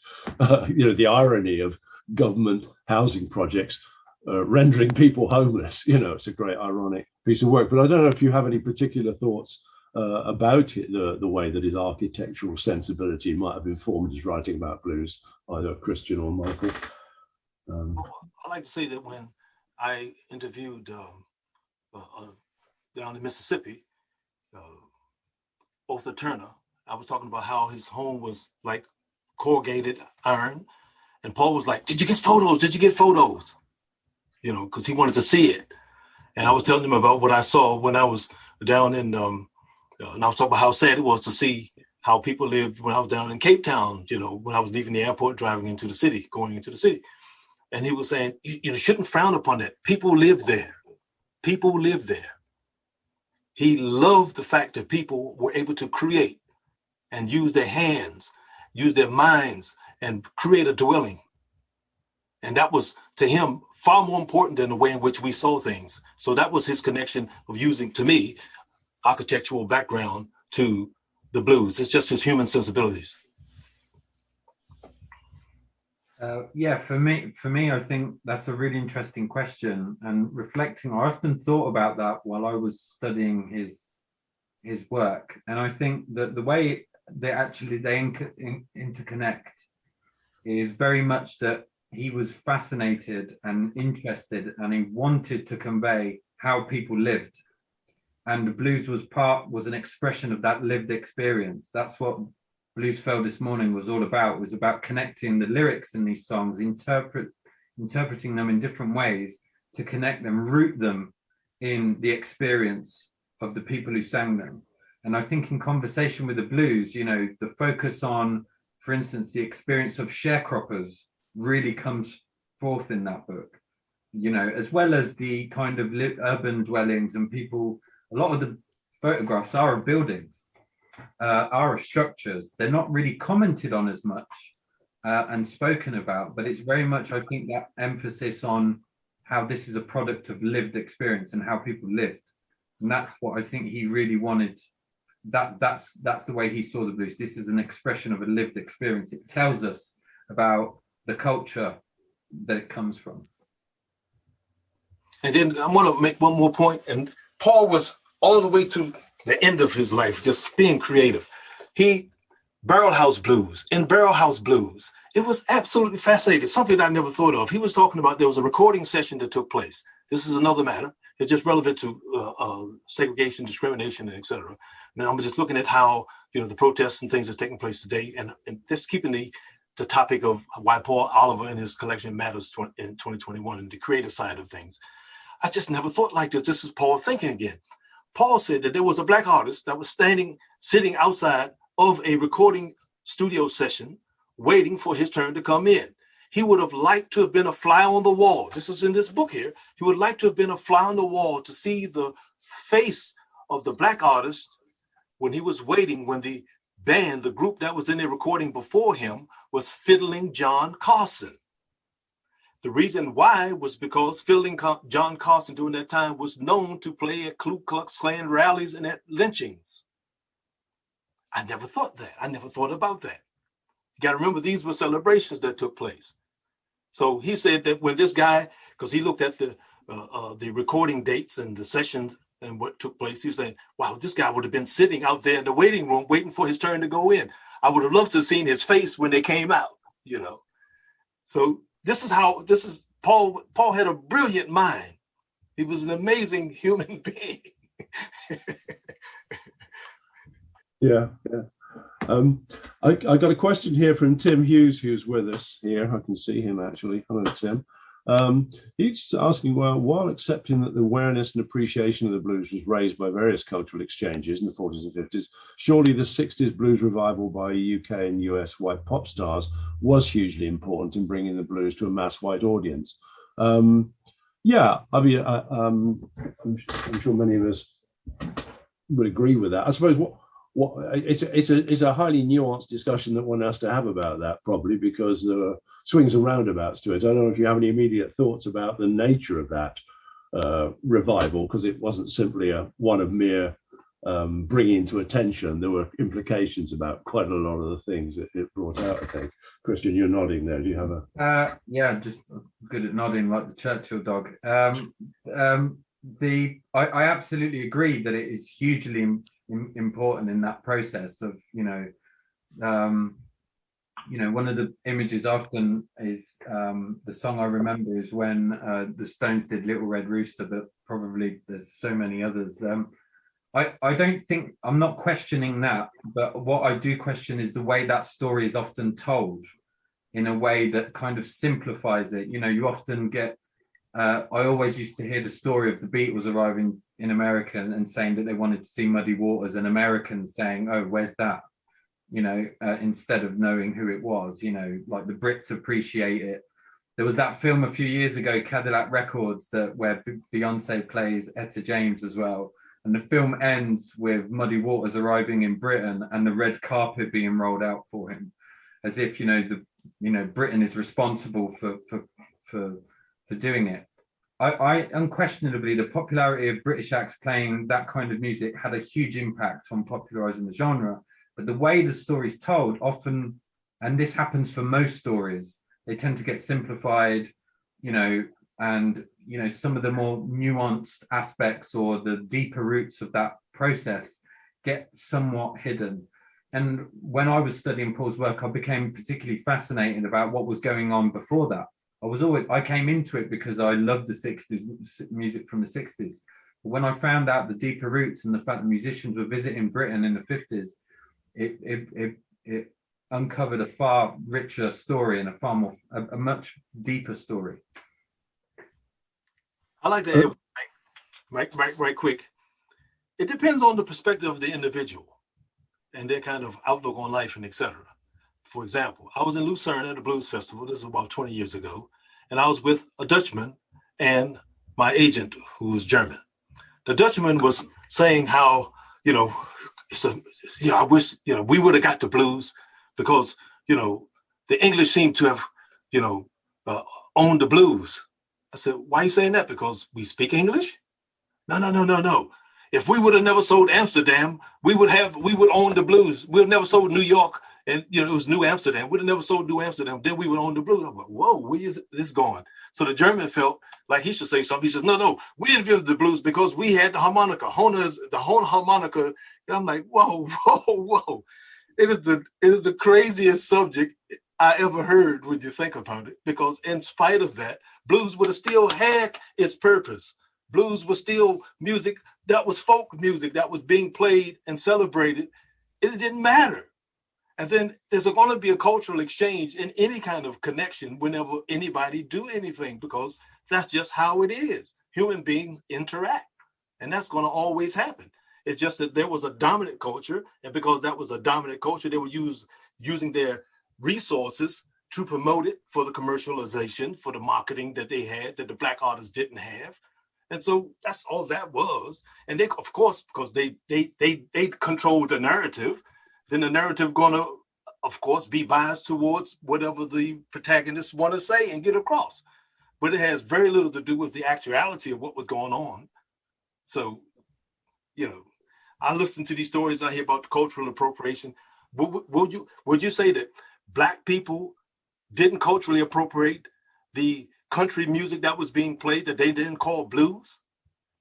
you know, the irony of government housing projects rendering people homeless. You know, it's a great ironic piece of work. But I don't know if you have any particular thoughts about it, the way that his architectural sensibility might have informed his writing about blues, either Christian or Michael. I like to say that when I interviewed down in Mississippi, Arthur Turner, I was talking about how his home was like corrugated iron. And Paul was like, did you get photos? Did you get photos? You know, because he wanted to see it. And I was telling him about what I saw when I was down in, and I was talking about how sad it was to see how people lived when I was down in Cape Town, you know, when I was leaving the airport, driving into the city, going into the city. And he was saying, you shouldn't frown upon that. People live there. People live there. He loved the fact that people were able to create and use their hands, use their minds, and create a dwelling. And that was, to him, far more important than the way in which we saw things. So that was his connection of using, to me, architectural background to the blues? It's just his human sensibilities. Yeah, for me, I think that's a really interesting question. And reflecting, I often thought about that while I was studying his work. And I think that the way they interconnect is very much that he was fascinated and interested, and he wanted to convey how people lived. And the blues was an expression of that lived experience. That's what Blues Fell This Morning was all about. It was about connecting the lyrics in these songs, interpreting them in different ways to connect them, root them in the experience of the people who sang them. And I think in conversation with the blues, the focus on, for instance, the experience of sharecroppers really comes forth in that book, as well as the kind of urban dwellings and people. A lot of the photographs are of buildings, are of structures. They're not really commented on as much and spoken about, but it's very much, I think, that emphasis on how this is a product of lived experience and how people lived. And that's what I think he really wanted. That's the way he saw the blues. This is an expression of a lived experience. It tells us about the culture that it comes from. And then I want to make one more point. And Paul was all the way to the end of his life just being creative. In Barrel House Blues, it was absolutely fascinating. Something I never thought of. He was talking about there was a recording session that took place. This is another matter. It's just relevant to segregation, discrimination, and et cetera. Now I'm just looking at how the protests and things that's taking place today, and just keeping the topic of why Paul Oliver and his collection matters in 2021 and the creative side of things. I just never thought like this. This is Paul thinking again. Paul said that there was a black artist that was sitting outside of a recording studio session, waiting for his turn to come in. He would have liked to have been a fly on the wall. This is in this book here. He would like to have been a fly on the wall to see the face of the black artist when he was waiting, when the band, the group that was in the recording before him, was fiddling John Carson. The reason why was because fiddling John Carson during that time was known to play at Ku Klux Klan rallies and at lynchings. I never thought that. I never thought about that. You got to remember, these were celebrations that took place. So he said that when this guy, because he looked at the recording dates and the sessions and what took place, he was saying, wow, this guy would have been sitting out there in the waiting room waiting for his turn to go in. I would have loved to have seen his face when they came out, So this is Paul had a brilliant mind. He was an amazing human being. Yeah. I got a question here from Tim Hughes, who's with us here. I can see him actually. Hello, Tim. He's asking, well, while accepting that the awareness and appreciation of the blues was raised by various cultural exchanges in the 40s and 50s, surely the 60s blues revival by UK and US white pop stars was hugely important in bringing the blues to a mass white audience. Yeah, I mean, I'm sure many of us would agree with that. I suppose it's a highly nuanced discussion that one has to have about that, probably, because there are swings and roundabouts to it. I don't know if you have any immediate thoughts about the nature of that revival, because it wasn't simply one of mere bringing to attention. There were implications about quite a lot of the things that it brought out, I think. Christian, you're nodding there. Do you have a... Yeah, just good at nodding like the Churchill dog. I absolutely agree that it is hugely important in that process of, one of the images often is the song I remember is when the Stones did Little Red Rooster, but probably there's so many others. I don't think, I'm not questioning that, but what I do question is the way that story is often told in a way that kind of simplifies it. You often get, I always used to hear the story of the Beatles arriving in America and saying that they wanted to see Muddy Waters, and Americans saying, oh, where's that? Instead of knowing who it was, like the Brits appreciate it. There was that film a few years ago, Cadillac Records, where Beyonce plays Etta James as well. And the film ends with Muddy Waters arriving in Britain and the red carpet being rolled out for him, as if Britain is responsible for doing it. I unquestionably, the popularity of British acts playing that kind of music had a huge impact on popularizing the genre. But the way the story's told often, and this happens for most stories, they tend to get simplified, and some of the more nuanced aspects or the deeper roots of that process get somewhat hidden. And when I was studying Paul's work, I became particularly fascinated about what was going on before that. I came into it because I loved the 60s music from the 60s. But when I found out the deeper roots and the fact that musicians were visiting Britain in the 50s, it uncovered a far richer story and a much deeper story. I like to add right quick. It depends on the perspective of the individual and their kind of outlook on life and etc. For example, I was in Lucerne at a blues festival. This was about 20 years ago. And I was with a Dutchman and my agent, who was German. The Dutchman was saying how, I wish, we would have got the blues because, the English seem to have, owned the blues. I said, why are you saying that? Because we speak English? No. If we would have never sold Amsterdam, we would own the blues. We'd never sold New York, and it was New Amsterdam. We'd have never sold New Amsterdam. Then we would own the blues. I'm like, whoa, where is this going? So the German felt like he should say something. He says, no, we invented the blues because we had the harmonica. The horn harmonica. And I'm like, whoa. It is the craziest subject I ever heard when you think about it, because in spite of that, blues would have still had its purpose. Blues was still music that was folk music that was being played and celebrated. It didn't matter. And then there's going to be a cultural exchange in any kind of connection whenever anybody do anything, because that's just how it is. Human beings interact, and that's going to always happen. It's just that there was a dominant culture, and because that was a dominant culture, they were using their resources to promote it for the commercialization, for the marketing that they had that the Black artists didn't have. And so that's all that was. And they, of course, because they controlled the narrative, then the narrative going to, of course, be biased towards whatever the protagonists want to say and get across. But it has very little to do with the actuality of what was going on. So, I listen to these stories, I hear about the cultural appropriation. Would you say that Black people didn't culturally appropriate the country music that was being played that they didn't call blues?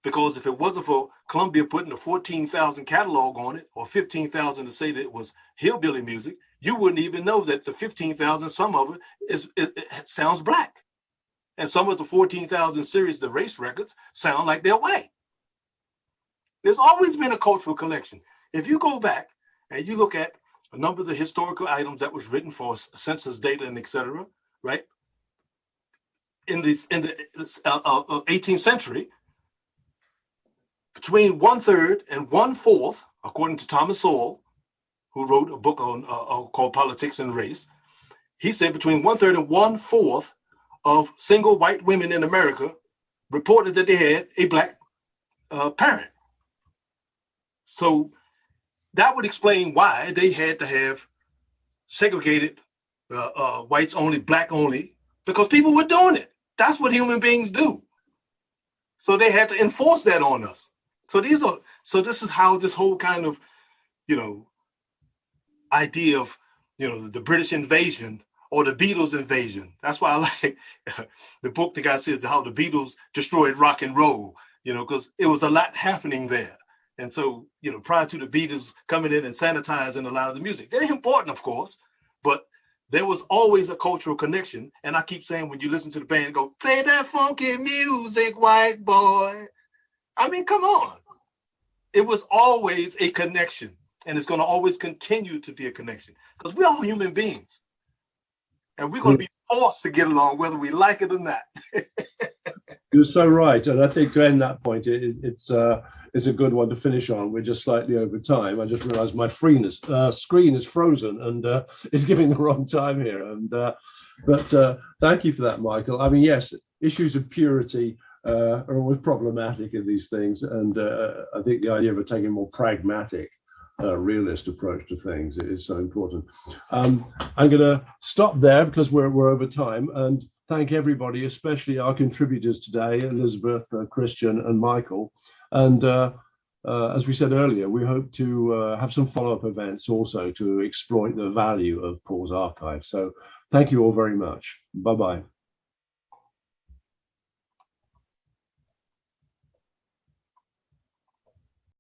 Because if it wasn't for Columbia putting a 14,000 catalog on it, or 15,000 to say that it was hillbilly music, you wouldn't even know that the 15,000, some of it sounds Black. And some of the 14,000 series, the race records, sound like they're white. There's always been a cultural collection. If you go back and you look at a number of the historical items that was written for census data and et cetera, right? In the 18th century, between 1/3 and 1/4, according to Thomas Sowell, who wrote a book on called Politics and Race, he said between 1/3 and 1/4 of single white women in America reported that they had a Black parent. So that would explain why they had to have segregated whites only, Black only, because people were doing it. That's what human beings do. So they had to enforce that on us. So this is how this whole kind of, idea of, the British invasion or the Beatles invasion. That's why I like the book the guy says how the Beatles destroyed rock and roll, because it was a lot happening there. And so, prior to the Beatles coming in and sanitizing a lot of the music, they're important, of course, but there was always a cultural connection. And I keep saying, when you listen to the band, go, play that funky music, white boy. I mean, come on. It was always a connection, and it's going to always continue to be a connection, because we're all human beings, and we're going to be forced to get along whether we like it or not. You're so right. And I think to end that point, it's a good one to finish on. We're just slightly over time. I just realized my screen is frozen and is giving the wrong time here. But thank you for that, Michael. I mean, yes, issues of purity are always problematic in these things. And I think the idea of taking a more pragmatic, realist approach to things is so important. I'm going to stop there because we're over time. And thank everybody, especially our contributors today, Elizabeth, Christian, and Michael. And as we said earlier, we hope to have some follow-up events also to exploit the value of Paul's archive. So thank you all very much. Bye-bye.